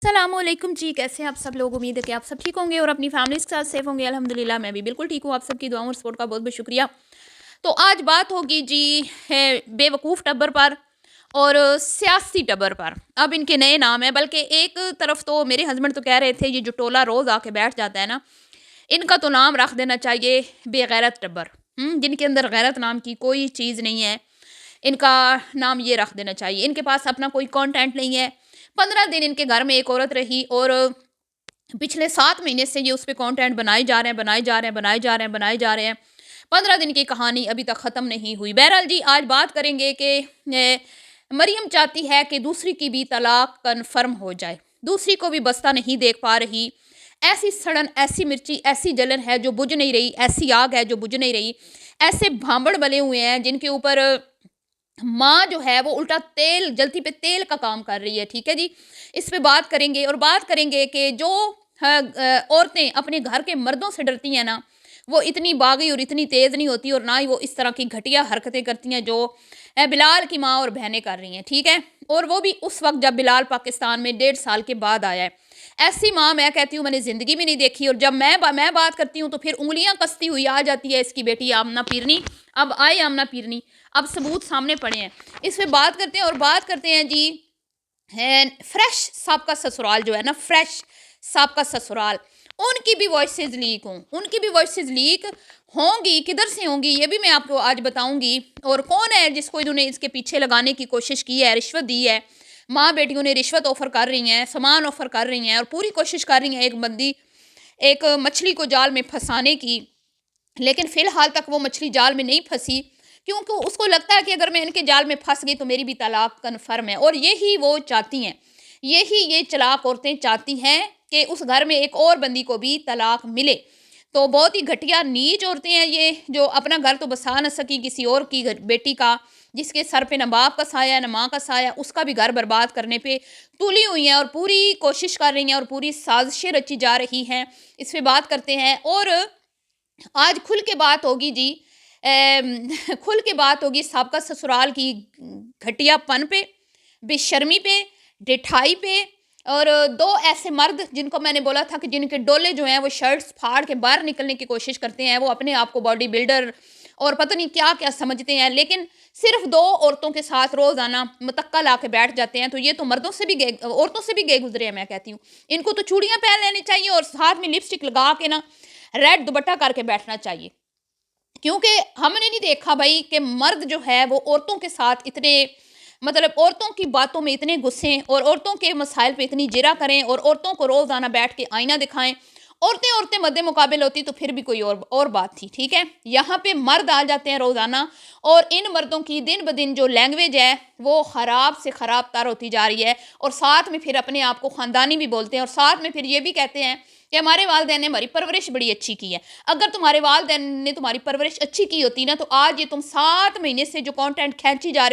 السلام علیکم جی، کیسے ہیں آپ سب لوگ؟ امید ہے کہ آپ سب ٹھیک ہوں گے اور اپنی فیملیز کے ساتھ سیف ہوں گے۔ الحمدللہ میں بھی بالکل ٹھیک ہوں۔ آپ سب کی دعاؤں اور سپورٹ کا بہت بہت شکریہ۔ تو آج بات ہوگی جی بے وقوف ٹبر پر اور سیاسی ٹبر پر۔ اب ان کے نئے نام ہیں، بلکہ ایک طرف تو میرے ہسبینڈ تو کہہ رہے تھے یہ جو ٹولہ روز آ کے بیٹھ جاتا ہے نا، ان کا تو نام رکھ دینا چاہیے بے غیرت ٹبر، جن کے اندر غیرت نام کی کوئی چیز نہیں ہے، ان کا نام یہ رکھ دینا چاہیے۔ ان کے پاس اپنا کوئی کانٹینٹ نہیں ہے۔ 15 دن ان کے گھر میں ایک عورت رہی اور پچھلے 7 مہینے سے یہ اس پہ کانٹینٹ بنائے جا رہے ہیں۔ 15 دن کی کہانی ابھی تک ختم نہیں ہوئی۔ بہرحال جی، آج بات کریں گے کہ مریم چاہتی ہے کہ دوسری کی بھی طلاق کنفرم ہو جائے، دوسری کو بھی بستہ نہیں دیکھ پا رہی۔ ایسی سڑن، ایسی مرچی، ایسی جلن ہے جو بجھ نہیں رہی، ایسی آگ ہے جو بجھ نہیں رہی، ایسے بھانبڑ بلے ہوئے ہیں جن کے اوپر ماں جو ہے وہ الٹا تیل، جلتی پہ تیل کا کام کر رہی ہے۔ ٹھیک ہے جی، اس پہ بات کریں گے اور بات کریں گے کہ جو عورتیں اپنے گھر کے مردوں سے ڈرتی ہیں نا، وہ اتنی باغی اور اتنی تیز نہیں ہوتی، اور نہ ہی وہ اس طرح کی گھٹیا حرکتیں کرتی ہیں جو بلال کی ماں اور بہنیں کر رہی ہیں۔ ٹھیک ہے، اور وہ بھی اس وقت جب بلال پاکستان میں 1.5 سال کے بعد آیا ہے۔ ایسی ماں میں کہتی ہوں میں نے زندگی میں نہیں دیکھی، اور جب میں بات کرتی ہوں تو پھر انگلیاں کستی ہوئی آ جاتی ہے اس کی بیٹی آمنہ پیرنی۔ اب آئے آمنہ پیرنی، اب ثبوت سامنے پڑے ہیں، اس پہ بات کرتے ہیں۔ اور بات کرتے ہیں جی فریش سابقہ سسرال جو ہے نا، فریش سابقہ سسرال، ان کی بھی وائسز لیک ان کی بھی وائسز لیک ہوں گی۔ کدھر سے ہوں گی یہ بھی میں آپ کو آج بتاؤں گی، اور کون ہے جس کو انہوں نے اس کے پیچھے لگانے کی کوشش کی ہے، رشوت دی ہے۔ ماں بیٹیوں نے رشوت آفر کر رہی ہیں، سامان آفر کر رہی ہیں، اور پوری کوشش کر رہی ہیں ایک مچھلی کو جال میں پھنسانے کی، لیکن فی الحال تک وہ مچھلی جال میں نہیں پھنسی، کیونکہ اس کو لگتا ہے کہ اگر میں ان کے جال میں پھنس گئی تو میری بھی طلاق کنفرم ہے۔ اور یہی وہ چاہتی ہیں، یہی یہ چلاک عورتیں چاہتی ہیں کہ اس گھر میں ایک اور بندی کو بھی طلاق ملے۔ تو بہت ہی گھٹیا نیچ عورتیں ہیں یہ، جو اپنا گھر تو بسا نہ سکی کسی اور کی بیٹی کا، جس کے سر پہ نہ باپ کا سایہ نہ ماں کا سایہ، اس کا بھی گھر برباد کرنے پہ تلی ہوئی ہیں اور پوری کوشش کر رہی ہیں اور پوری سازشیں رچی جا رہی ہیں۔ اس پہ بات کرتے ہیں، اور آج کھل کے بات ہوگی جی، کھل کے بات ہوگی سابقہ سسرال کی گھٹیا پن پہ، بے شرمی پہ، ڈٹھائی پہ، اور 2 ایسے مرد جن کو میں نے بولا تھا کہ جن کے ڈولے جو ہیں وہ شرٹس پھاڑ کے باہر نکلنے کی کوشش کرتے ہیں، وہ اپنے آپ کو باڈی بلڈر اور پتہ نہیں کیا کیا سمجھتے ہیں، لیکن صرف 2 عورتوں کے ساتھ روزانہ متکا لا کے بیٹھ جاتے ہیں۔ تو یہ تو مردوں سے بھی عورتوں سے بھی گئے گزرے ہیں، میں کہتی ہوں ان کو تو چوڑیاں پہن لینی چاہیے اور ہاتھ میں لپسٹک لگا کے نا ریڈ دوپٹہ کر کے بیٹھنا چاہیے، کیونکہ ہم نے نہیں دیکھا بھائی کہ مرد جو ہے وہ عورتوں کے ساتھ اتنے، مطلب عورتوں کی باتوں میں اتنے غصے اور عورتوں کے مسائل پہ اتنی جرا کریں اور عورتوں کو روزانہ بیٹھ کے آئینہ دکھائیں۔ عورتیں مد مقابل ہوتی تو پھر بھی کوئی اور بات تھی۔ ٹھیک ہے، یہاں پہ مرد آ جاتے ہیں روزانہ، اور ان مردوں کی دن بدن جو لینگویج ہے وہ خراب سے خراب تر ہوتی جا رہی ہے، اور ساتھ میں پھر اپنے آپ کو خاندانی بھی بولتے ہیں، اور ساتھ میں پھر یہ بھی کہتے ہیں کہ ہمارے والدین نے ہماری پرورش بڑی اچھی کی ہے۔ اگر تمہارے والدین نے تمہاری پرورش اچھی کی ہوتی نا، تو آج یہ تم 7 مہینے سے جو کانٹینٹ کھینچی جا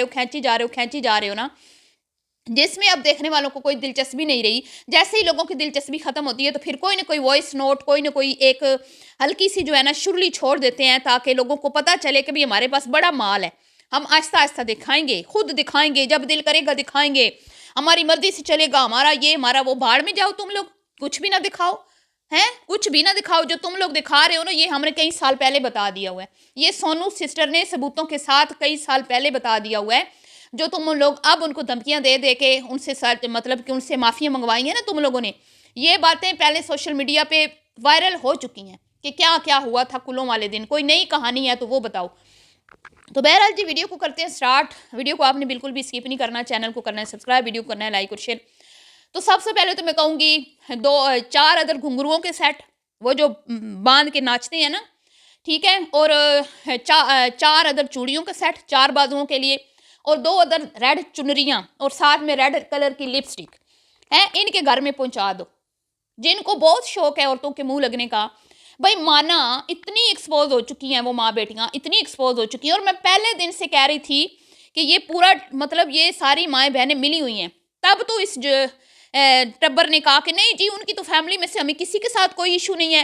رہے ہو نا، جس میں اب دیکھنے والوں کو کوئی دلچسپی نہیں رہی، جیسے ہی لوگوں کی دلچسپی ختم ہوتی ہے تو پھر کوئی نہ کوئی وائس نوٹ، کوئی نہ کوئی ایک ہلکی سی جو ہے نا شرلی چھوڑ دیتے ہیں، تاکہ لوگوں کو پتہ چلے کہ بھی ہمارے پاس بڑا مال ہے، ہم آہستہ آہستہ دکھائیں گے، خود دکھائیں گے، جب دل کرے گا دکھائیں گے، ہماری مرضی سے چلے گا، ہمارا یہ ہمارا وہ، بھاڑ میں جاؤ تم لوگ، کچھ بھی نہ دکھاؤ، کچھ بھی نہ دکھاؤ، جو تم لوگ دکھا رہے ہو نا یہ ہم نے کئی سال پہلے بتا دیا ہوا ہے، یہ سونو سسٹر نے ثبوتوں کے ساتھ کئی سال پہلے بتا دیا ہوا ہے، جو تم لوگ اب ان کو دھمکیاں دے دے کے ان سے مطلب کہ ان سے معافیاں منگوائی ہیں نا تم لوگوں نے، یہ باتیں پہلے سوشل میڈیا پہ وائرل ہو چکی ہیں کہ کیا کیا ہوا تھا کلوں والے دن، کوئی نئی کہانی ہے تو وہ بتاؤ۔ تو بہرحال جی، ویڈیو کو کرتے ہیں سٹارٹ۔ ویڈیو کو آپ نے بالکل بھی سکپ نہیں کرنا، چینل کو کرنا ہے سبسکرائب، ویڈیو کو کرنا ہے لائک اور شیئر۔ تو سب سے پہلے تو میں کہوں گی 4 ادر گھنگروؤں کے سیٹ، وہ جو باندھ کے ناچتے ہیں نا، ٹھیک ہے، اور 4 ادر چوڑیوں کا سیٹ 4 بازوؤں کے لیے، اور 2 ادر ریڈ چنریاں، اور ساتھ میں ریڈ کلر کی لپسٹک ان کے گھر میں پہنچا دو، جن کو بہت شوق ہے عورتوں کے منہ لگنے کا۔ بھائی مانا اتنی ایکسپوز ہو چکی ہیں وہ ماں بیٹیاں، اتنی ایکسپوز ہو چکی ہیں، اور میں پہلے دن سے کہہ رہی تھی کہ یہ پورا مطلب یہ ساری مائیں بہنیں ملی ہوئی ہیں، تب تو اس ٹبر نے کہا کہ نہیں جی ان کی تو فیملی میں سے ہمیں کسی کے ساتھ کوئی ایشو نہیں ہے،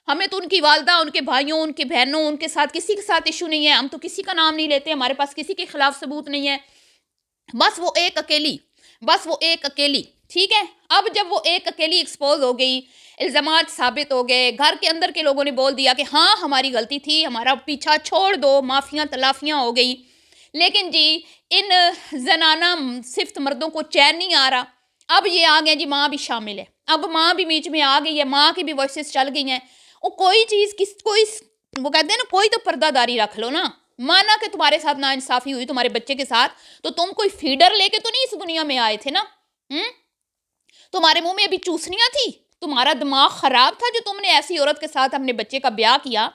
ہمیں تو ان کی والدہ، ان کے بھائیوں، ان کے بہنوں، ان کے ساتھ کسی کے ساتھ ایشو نہیں ہے، ہم تو کسی کا نام نہیں لیتے، ہمارے پاس کسی کے خلاف ثبوت نہیں ہے، بس وہ ایک اکیلی، ٹھیک ہے. اب جب وہ ایک اکیلی ایکسپوز ہو گئی, الزامات ثابت ہو گئے, گھر کے اندر کے لوگوں نے بول دیا کہ ہاں ہماری غلطی تھی, ہمارا پیچھا چھوڑ دو, معافیاں تلافیاں ہو گئی, لیکن جی ان زنانہ صفت مردوں کو چین نہیں آ رہا. اب یہ آ گئے جی, ماں بھی شامل ہے, اب ماں بھی بیچ میں آ گئی ہے, ماں کی بھی وائسز چل گئی ہیں. وہ کوئی چیز وہ کہتے ہیں نا, کوئی تو پردہ داری رکھ لو نا. مانا کہ تمہارے ساتھ ناانصافی ہوئی تمہارے بچے کے ساتھ, تو تم کوئی فیڈر لے کے تو نہیں اس دنیا میں آئے تھے نا. تمہارے منہ میں ابھی چوسنیاں تھی, تمہارا دماغ خراب تھا جو تم نے ایسی عورت کے ساتھ اپنے بچے کا بیاہ کیا.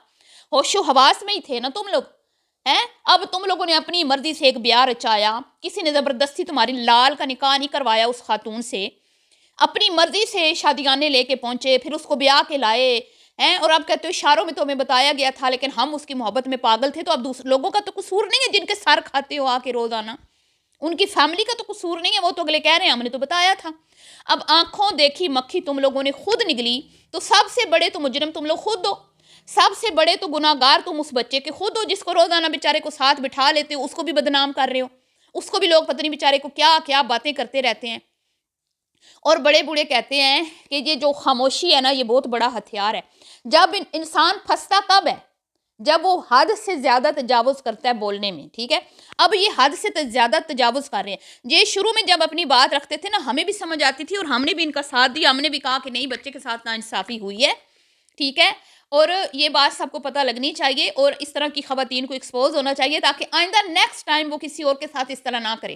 ہوش و حواس میں ہی تھے نا تم لوگ ہیں. اب تم لوگوں نے اپنی مرضی سے ایک بیاہ رچایا, کسی نے زبردستی تمہاری لال کا نکاح نہیں کروایا اس خاتون سے, اپنی مرضی سے شادیانے لے کے پہنچے, پھر اس کو بیاہ کے لائے ہیں, اور اب کہتے ہو اشاروں میں تو ہمیں بتایا گیا تھا لیکن ہم اس کی محبت میں پاگل تھے. تو اب دوسرے لوگوں کا تو قصور نہیں ہے جن کے سر کھاتے ہو آ کے روزانہ, ان کی فیملی کا تو قصور نہیں ہے, وہ تو اگلے کہہ رہے ہیں ہم نے تو بتایا تھا. اب آنکھوں دیکھی مکھی تم لوگوں نے خود نگلی, تو سب سے بڑے تو مجرم تم لوگ خود ہو, سب سے بڑے تو گناہگار تم اس بچے کے خود ہو, جس کو روزانہ بیچارے کو ساتھ بٹھا لیتے ہو, اس کو بھی بدنام کر رہے ہو, اس کو بھی لوگ پتہ نہیں بیچارے کو کیا کیا باتیں کرتے رہتے ہیں. اور بڑے بوڑھے کہتے ہیں کہ یہ جو خاموشی ہے نا, یہ بہت بڑا ہتھیار ہے. جب انسان پھنستا کب ہے, جب وہ حد سے زیادہ تجاوز کرتا ہے بولنے میں. ٹھیک ہے, اب یہ حد سے زیادہ تجاوز کر رہے ہیں. یہ شروع میں جب اپنی بات رکھتے تھے نا, ہمیں بھی سمجھ آتی تھی اور ہم نے بھی ان کا ساتھ دیا, ہم نے بھی کہا کہ نہیں بچے کے ساتھ ناانصافی ہوئی ہے. ٹھیک ہے, اور یہ بات سب کو پتہ لگنی چاہیے, اور اس طرح کی خواتین کو ایکسپوز ہونا چاہیے تاکہ آئندہ نیکسٹ ٹائم وہ کسی اور کے ساتھ اس طرح نہ کرے.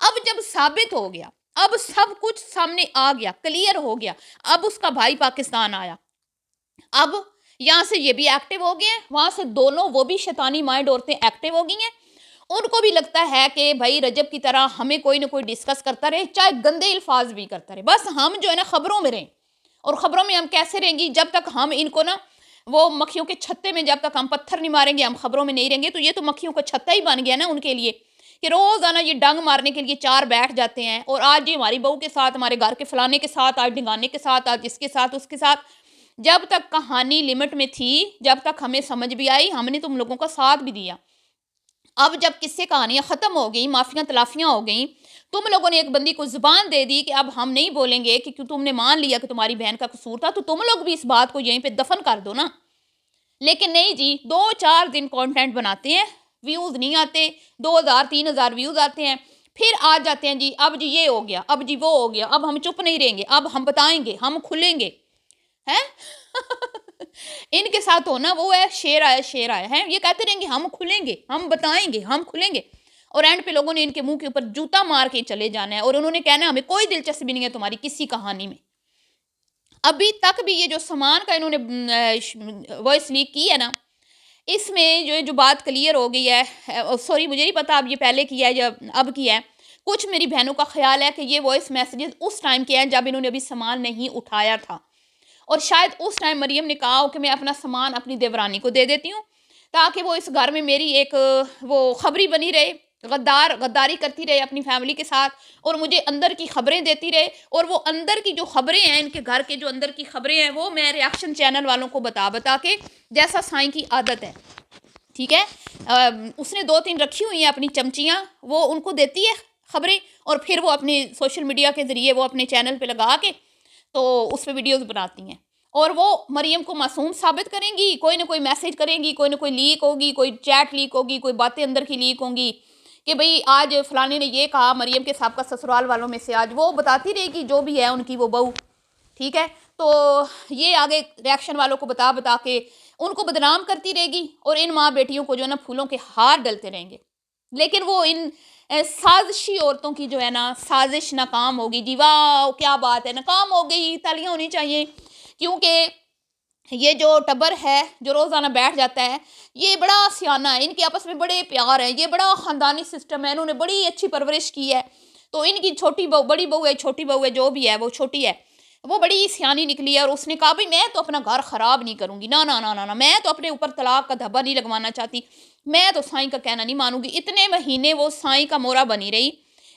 اب جب ثابت ہو گیا, اب سب کچھ سامنے آ گیا, کلیئر ہو گیا, اب اس کا بھائی پاکستان آیا, اب یہاں سے یہ بھی ایکٹیو ہو گئے ہیں, وہاں سے دونوں وہ بھی شیطانی مائنڈ عورتیں ایکٹیو ہو گئی ہیں. ان کو بھی لگتا ہے کہ بھائی رجب کی طرح ہمیں کوئی نہ کوئی ڈسکس کرتا رہے, چاہے گندے الفاظ بھی کرتا رہے, بس ہم جو ہے نا خبروں میں رہیں. اور خبروں میں ہم کیسے رہیں گی, جب تک ہم ان کو نا وہ مکھیوں کے چھتے میں جب تک ہم پتھر نہیں ماریں گے, ہم خبروں میں نہیں رہیں گے. تو یہ تو مکھیوں کا چھتا ہی بن گیا نا ان کے لیے, کہ روزانہ یہ ڈنگ مارنے کے لیے چار بیٹھ جاتے ہیں. اور آج یہ ہماری بہو کے ساتھ, ہمارے گھر کے فلانے کے ساتھ, آج ڈنگانے کے ساتھ, آج اس کے ساتھ, اس کے ساتھ. جب تک کہانی لمٹ میں تھی, جب تک ہمیں سمجھ بھی آئی, ہم نے تم لوگوں کا ساتھ بھی دیا. اب جب قصے کہانیاں ختم ہو گئیں, معافیاں تلافیاں ہو گئیں, تم لوگوں نے ایک بندی کو زبان دے دی کہ اب ہم نہیں بولیں گے, کہ تم نے مان لیا کہ تمہاری بہن کا قصور تھا, تو تم لوگ بھی اس بات کو یہیں پہ دفن کر دو نا. لیکن نہیں جی, 2-4 دن کانٹینٹ بناتے ہیں, ویوز نہیں آتے, 2000-3000 ویوز آتے ہیں, پھر آ جاتے ہیں جی اب جی یہ ہو گیا, اب جی وہ ہو گیا, اب ہم چپ نہیں رہیں گے, اب ہم بتائیں گے, ہم کھلیں گے ہیں. ان کے ساتھ ہونا وہ ہے شیر آیا ہے, یہ کہتے رہیں گے ہم کھلیں گے, ہم بتائیں گے, ہم کھلیں گے, اور اینڈ پہ لوگوں نے ان کے منہ کے اوپر جوتا مار کے چلے جانا ہے, اور انہوں نے کہنا ہے ہمیں کوئی دلچسپی نہیں ہے تمہاری کسی کہانی میں. ابھی تک بھی یہ جو سامان کا انہوں نے وائس لیک کی ہے نا, اس میں جو بات کلیئر ہو گئی ہے, سوری مجھے نہیں پتا اب یہ پہلے کیا ہے یا اب کیا ہے, کچھ میری بہنوں کا خیال ہے کہ یہ وائس میسیجز اس ٹائم کے ہیں جب انہوں نے ابھی سامان نہیں اٹھایا تھا, اور شاید اس ٹائم مریم نے کہا ہو کہ میں اپنا سامان اپنی دیورانی کو دے دیتی ہوں, تاکہ وہ اس گھر میں میری ایک وہ خبری بنی رہے, غداری کرتی رہے اپنی فیملی کے ساتھ, اور مجھے اندر کی خبریں دیتی رہے, اور وہ اندر کی جو خبریں ہیں, ان کے گھر کے جو اندر کی خبریں ہیں, وہ میں ریاکشن چینل والوں کو بتا کے, جیسا سائیں کی عادت ہے. ٹھیک ہے, اس نے 2-3 رکھی ہوئی ہیں اپنی چمچیاں, وہ ان کو دیتی ہے خبریں, اور پھر وہ اپنی سوشل میڈیا کے ذریعے وہ اپنے چینل پہ لگا کے تو اس پہ ویڈیوز بناتی ہیں, اور وہ مریم کو معصوم ثابت کریں گی, کوئی نہ کوئی میسیج کریں گی, کوئی نہ کوئی لیک ہوگی, کوئی چیٹ لیک ہوگی, کوئی باتیں اندر کی لیک ہوں گی کہ بھئی آج فلانے نے یہ کہا مریم کے سابقہ سسرال والوں میں سے, آج وہ بتاتی رہے گی جو بھی ہے ان کی وہ بہو. ٹھیک ہے, تو یہ آگے ریاکشن والوں کو بتا کے ان کو بدنام کرتی رہے گی, اور ان ماں بیٹیوں کو جو ہے نا پھولوں کے ہار ڈلتے رہیں گے. لیکن وہ ان سازشی عورتوں کی جو ہے نا سازش ناکام ہوگی. جی واہ کیا بات ہے, ناکام ہو گئی, تالیاں ہونی چاہیے, کیونکہ یہ جو ٹبر ہے جو روزانہ بیٹھ جاتا ہے, یہ بڑا سیانہ ہے, ان کے آپس میں بڑے پیار ہیں, یہ بڑا خاندانی سسٹم ہے, انہوں نے بڑی اچھی پرورش کی ہے. تو ان کی چھوٹی بہو, بڑی بہو ہے, چھوٹی بہو ہے, جو بھی ہے وہ چھوٹی ہے, وہ بڑی سیانی نکلی ہے, اور اس نے کہا بھئی میں تو اپنا گھر خراب نہیں کروں گی, نا میں تو اپنے اوپر طلاق کا دھبا نہیں لگوانا چاہتی, میں تو سائیں کا کہنا نہیں مانوں گی. اتنے مہینے وہ سائیں کا مورا بنی رہی,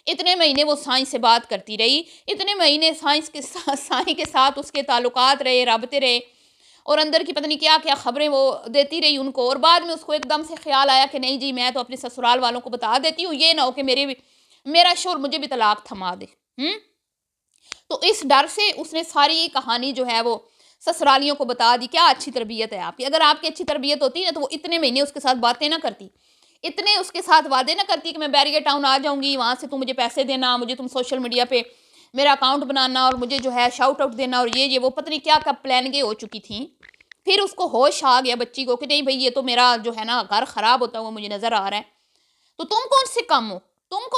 اتنے مہینے وہ سائیں سے بات کرتی رہی, اتنے مہینے سائیں کے ساتھ اس کے تعلقات رہے, رابطے رہے, اور اندر کی پتہ نہیں کیا کیا خبریں وہ دیتی رہی ان کو. اور بعد میں اس کو ایک دم سے خیال آیا کہ نہیں جی میں تو اپنے سسرال والوں کو بتا دیتی ہوں, یہ نہ ہو کہ میرا شوہر مجھے بھی طلاق تھما دے. تو اس ڈر سے اس نے ساری کہانی جو ہے وہ سسرالیوں کو بتا دی. کیا اچھی تربیت ہے آپ کی. اگر آپ کی اچھی تربیت ہوتی نا تو وہ اتنے مہینے اس کے ساتھ باتیں نہ کرتی, اتنے اس کے ساتھ وعدے نہ کرتی کہ میں بیریئر ٹاؤن آ جاؤں گی, وہاں سے تم مجھے پیسے دینا, مجھے تم سوشل میڈیا پہ میرا اکاؤنٹ بنانا اور مجھے جو ہے شاؤٹ آؤٹ دینا, اور یہ وہ پتہ نہیں کیا کیا پلاننگیں ہو چکی تھیں. پھر اس کو ہوش آ گیا بچی کو کہ نہیں بھائی یہ تو میرا جو ہے نا گھر خراب ہوتا ہوا مجھے نظر آ رہا ہے. تو تم کون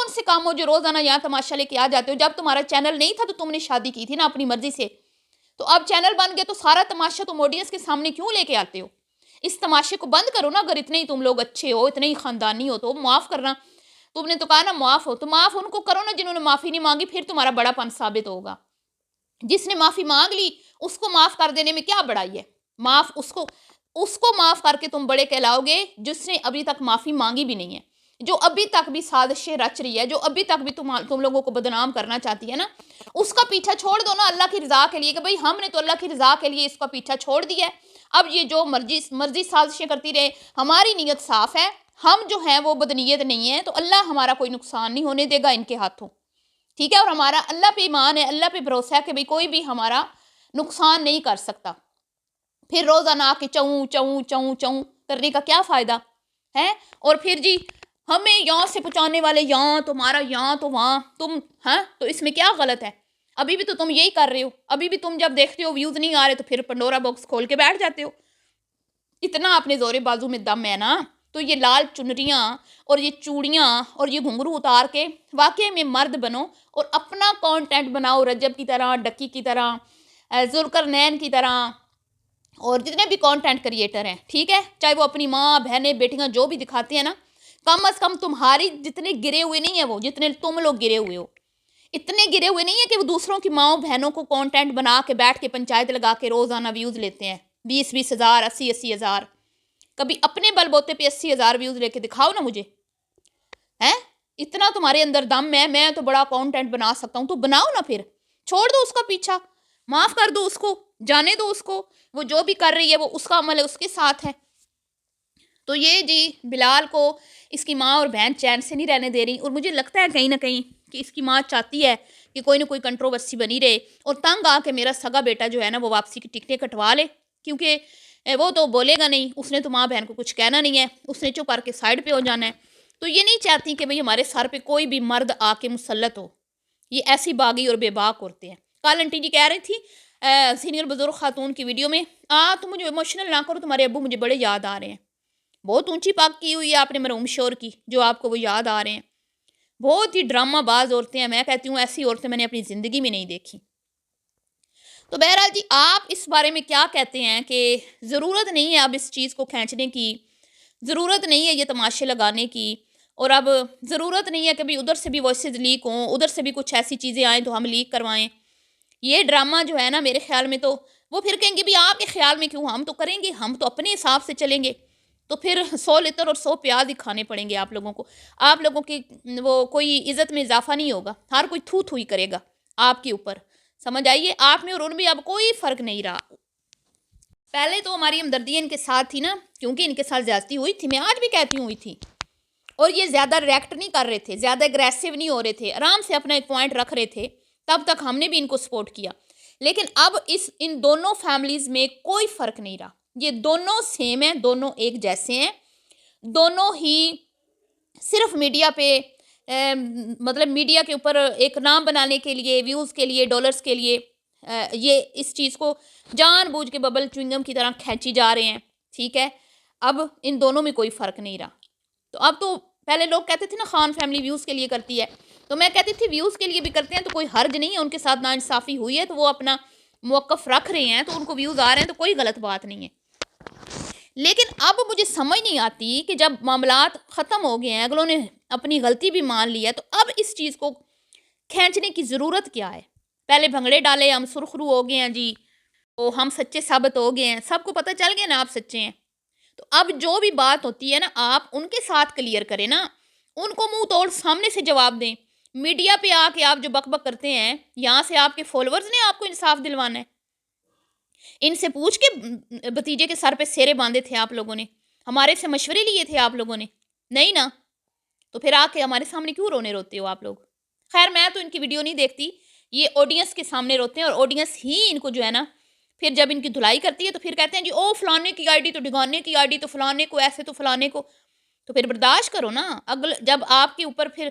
سے کام ہو جو روزانہ یہاں تماشا لے کے آ جاتے ہو. جب تمہارا چینل نہیں تھا تو تم نے شادی کی تھی نا اپنی مرضی سے, تو اب چینل بن گیا تو سارا تماشا تم آڈینس کے سامنے کیوں لے کے آتے ہو. اس تماشے کو بند کرو نا. اگر اتنے ہی تم لوگ اچھے ہو, اتنے ہی خاندانی ہو تو معاف کرنا. تم نے تو کہا نا معاف ہو, تو معاف ان کو کرو نا جنہوں نے معافی نہیں مانگی. پھر تمہارا بڑا پن ثابت ہوگا. جس نے معافی مانگ لی اس کو معاف کر دینے میں کیا بڑائی ہے. معاف اس کو معاف کر کے تم بڑے کہلاؤ گے جس نے ابھی تک معافی مانگی بھی نہیں ہے, جو ابھی تک بھی سازشیں رچ رہی ہے, جو ابھی تک بھی تم لوگوں کو بدنام کرنا چاہتی ہے نا. اس کا پیچھا چھوڑ دو نا اللہ کی رضا کے لیے, کہ بھئی ہم نے تو اللہ کی رضا کے لیے اس کا پیچھا چھوڑ دیا ہے. اب یہ جو مرضی سازشیں کرتی رہے, ہماری نیت صاف ہے, ہم جو ہیں وہ بدنیت نہیں ہیں, تو اللہ ہمارا کوئی نقصان نہیں ہونے دے گا ان کے ہاتھوں. ٹھیک ہے, اور ہمارا اللہ پہ ایمان ہے, اللہ پہ بھروسہ ہے کہ بھئی کوئی بھی ہمارا نقصان نہیں کر سکتا. پھر روزانہ آ کے چوں چوں چوں چوں کرنے کا کیا فائدہ ہے. اور پھر جی ہمیں یہاں سے پہنچانے والے یہاں, تمہارا یہاں تو وہاں, تم ہاں تو اس میں کیا غلط ہے. ابھی بھی تو تم یہی کر رہے ہو. ابھی بھی تم جب دیکھتے ہو ویوز نہیں آ رہے تو پھر پنڈورا باکس کھول کے بیٹھ جاتے ہو. اتنا اپنے زور بازو میں دم ہے نا, تو یہ لال چنریاں اور یہ چوڑیاں اور یہ گھنگرو اتار کے واقعی میں مرد بنو اور اپنا کانٹینٹ بناؤ, رجب کی طرح, ڈکی کی طرح, ذوالقرنین کی طرح, اور جتنے بھی کانٹینٹ کریٹر ہیں. ٹھیک ہے, چاہے وہ اپنی ماں بہنیں بیٹیاں جو بھی دکھاتے ہیں نا, کم از کم تمہاری جتنے گرے ہوئے نہیں ہیں وہ, جتنے تم لوگ گرے ہوئے ہو, اتنے گرے ہوئے نہیں ہیں کہ وہ دوسروں کی ماؤں بہنوں کو کانٹینٹ بنا کے بیٹھ کے پنچایت لگا کے روزانہ ویوز لیتے ہیں 20-20 ہزار, 80-80 ہزار. کبھی اپنے بل بوتے پہ 80 ہزار ویوز لے کے دکھاؤ نا مجھے. ہیں اتنا تمہارے اندر دم ہے, میں تو بڑا کانٹینٹ بنا سکتا ہوں, تو بناؤ نا. پھر چھوڑ دو اس کا پیچھا, معاف کر دو اس کو, جانے دو اس کو. وہ جو بھی کر رہی ہے وہ اس کا عمل ہے, اس کے ساتھ ہے. تو یہ جی بلال کو اس کی ماں اور بہن چین سے نہیں رہنے دے رہی, اور مجھے لگتا ہے کہیں نہ کہیں کہ اس کی ماں چاہتی ہے کہ کوئی نہ کوئی کنٹروورسی بنی رہے, اور تنگ آ کے میرا سگا بیٹا جو ہے نا وہ واپسی کی ٹکٹیں کٹوا لے, کیونکہ وہ تو بولے گا نہیں, اس نے تو ماں بہن کو کچھ کہنا نہیں ہے, اس نے چپ کر کے سائڈ پہ ہو جانا ہے. تو یہ نہیں چاہتی کہ بھئی ہمارے سر پہ کوئی بھی مرد آ کے مسلط ہو. یہ ایسی باغی اور بے باک عورتیں ہیں. کل انٹی جی کہہ رہی تھی سینئر بزرگ خاتون کی ویڈیو میں, تم مجھے ایموشنل نہ کرو, تمہارے ابو مجھے بڑے یاد آ رہے ہیں. بہت اونچی پاک کی ہوئی ہے آپ نے مرحوم شور کی, جو آپ کو وہ یاد آ رہے ہیں. بہت ہی ڈرامہ باز عورتیں ہیں. میں کہتی ہوں ایسی عورتیں میں نے اپنی زندگی میں نہیں دیکھی. تو بہرحال جی آپ اس بارے میں کیا کہتے ہیں کہ ضرورت نہیں ہے اب اس چیز کو کھینچنے کی, ضرورت نہیں ہے یہ تماشے لگانے کی, اور اب ضرورت نہیں ہے کہ بھی ادھر سے بھی وائسز لیک ہوں, ادھر سے بھی کچھ ایسی چیزیں آئیں تو ہم لیک کروائیں. یہ ڈرامہ جو ہے نا میرے خیال میں تو وہ پھر کہیں گے بھی آپ کے خیال میں کیوں, ہم تو کریں گے, ہم تو اپنے حساب سے چلیں گے. تو پھر 100 لتر اور 100 پیاز ہی کھانے پڑیں گے آپ لوگوں کو. آپ لوگوں کی وہ کوئی عزت میں اضافہ نہیں ہوگا, ہر کوئی تھو تھو ہی کرے گا آپ کے اوپر. سمجھ آئیے, آپ میں اور ان میں اب کوئی فرق نہیں رہا. پہلے تو ہماری ہمدردی ان کے ساتھ تھی نا, کیونکہ ان کے ساتھ زیادتی ہوئی تھی, میں آج بھی کہتی ہوں ہوئی تھی, اور یہ زیادہ ریئیکٹ نہیں کر رہے تھے, زیادہ اگریسو نہیں ہو رہے تھے, آرام سے اپنا ایک پوائنٹ رکھ رہے تھے, تب تک ہم نے بھی ان کو سپورٹ کیا. لیکن اب ان دونوں فیملیز میں کوئی فرق نہیں رہا. یہ دونوں سیم ہیں, دونوں ایک جیسے ہیں, دونوں ہی صرف میڈیا پہ مطلب میڈیا کے اوپر ایک نام بنانے کے لیے, ویوز کے لیے, ڈالرز کے لیے یہ اس چیز کو جان بوجھ کے ببل چوئنگم کی طرح کھینچی جا رہے ہیں. ٹھیک ہے, اب ان دونوں میں کوئی فرق نہیں رہا. تو اب تو پہلے لوگ کہتے تھے نا خان فیملی ویوز کے لیے کرتی ہے, تو میں کہتی تھی ویوز کے لیے بھی کرتے ہیں تو کوئی حرج نہیں ہے, ان کے ساتھ ناانصافی ہوئی ہے تو وہ اپنا موقف رکھ رہے ہیں, تو ان کو ویوز آ رہے ہیں تو کوئی غلط بات نہیں ہے. لیکن اب مجھے سمجھ نہیں آتی کہ جب معاملات ختم ہو گئے ہیں, اگلوں نے اپنی غلطی بھی مان لی ہے, تو اب اس چیز کو کھینچنے کی ضرورت کیا ہے. پہلے بھنگڑے ڈالے, ہم سرخرو ہو گئے ہیں جی, تو ہم سچے ثابت ہو گئے ہیں, سب کو پتہ چل گیا نا آپ سچے ہیں. تو اب جو بھی بات ہوتی ہے نا آپ ان کے ساتھ کلیئر کریں نا, ان کو منہ توڑ سامنے سے جواب دیں. میڈیا پہ آ کے آپ جو بک بک کرتے ہیں, یہاں سے آپ کے فالوورز نے آپ کو انصاف دلوانا ہے. ان سے پوچھ کے بھتیجے کے سر پہ سیرے باندھے تھے آپ لوگوں نے, ہمارے سے مشورے لیے تھے آپ لوگوں نے, نہیں نا. تو پھر آ کے ہمارے سامنے کیوں روتے ہو آپ لوگ. خیر میں تو ان کی ویڈیو نہیں دیکھتی, یہ آڈینس کے سامنے روتے ہیں اور آڈینس ہی ان کو جو ہے نا پھر جب ان کی دھلائی کرتی ہے تو پھر کہتے ہیں جی او فلانے کی آئی ڈی تو ڈھگانے کی آئی ڈی تو فلانے کو ایسے تو فلانے کو. تو پھر برداشت کرو نا. جب آپ کے اوپر پھر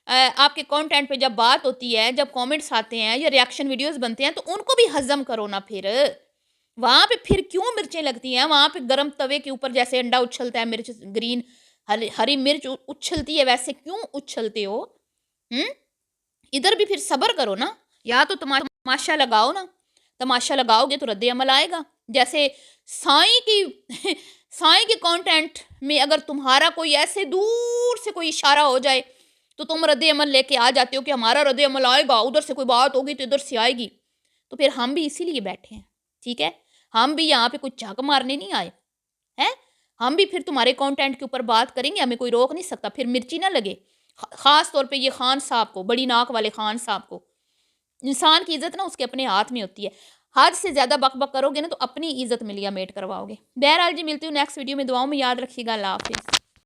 آپ کے کانٹینٹ پہ جب بات ہوتی ہے, جب کامنٹس آتے ہیں یا ریاکشن ویڈیوز بنتے ہیں تو ان کو بھی ہضم کرو نا. پھر وہاں پہ پھر کیوں مرچیں لگتی ہیں؟ وہاں پہ گرم توے کے اوپر جیسے انڈا اچھلتا ہے, مرچ گرین ہری مرچ اچھلتی ہے, ویسے کیوں اچھلتے ہو؟ ادھر بھی پھر صبر کرو نا. یا تو تماشا لگاؤ نا, تماشا لگاؤ گے تو رد عمل آئے گا. جیسے سائیں کے کانٹینٹ میں اگر تمہارا کوئی ایسے دور سے کوئی اشارہ ہو جائے تو تم رد عمل لے کے آ جاتے ہو کہ ہمارا رد عمل آئے گا, ادھر سے کوئی بات ہوگی تو ادھر سے آئے گی. تو پھر ہم بھی اسی لیے بیٹھے ہیں, ٹھیک ہے؟ ہم بھی یہاں پہ کچھ جھک مارنے نہیں آئے ہیں. ہم بھی پھر تمہارے کانٹینٹ کے اوپر بات کریں گے, ہمیں کوئی روک نہیں سکتا. پھر مرچی نہ لگے. خاص طور پہ یہ خان صاحب کو, بڑی ناک والے خان صاحب کو. انسان کی عزت نا اس کے اپنے ہاتھ میں ہوتی ہے. حد سے زیادہ بک بک کرو گے نا تو اپنی عزت ملیا میٹ کرواؤ گے. بہرحال جی ملتی ہوں نیکسٹ ویڈیو میں. دعاؤں میں یاد رکھیے گا. اللہ حافظ.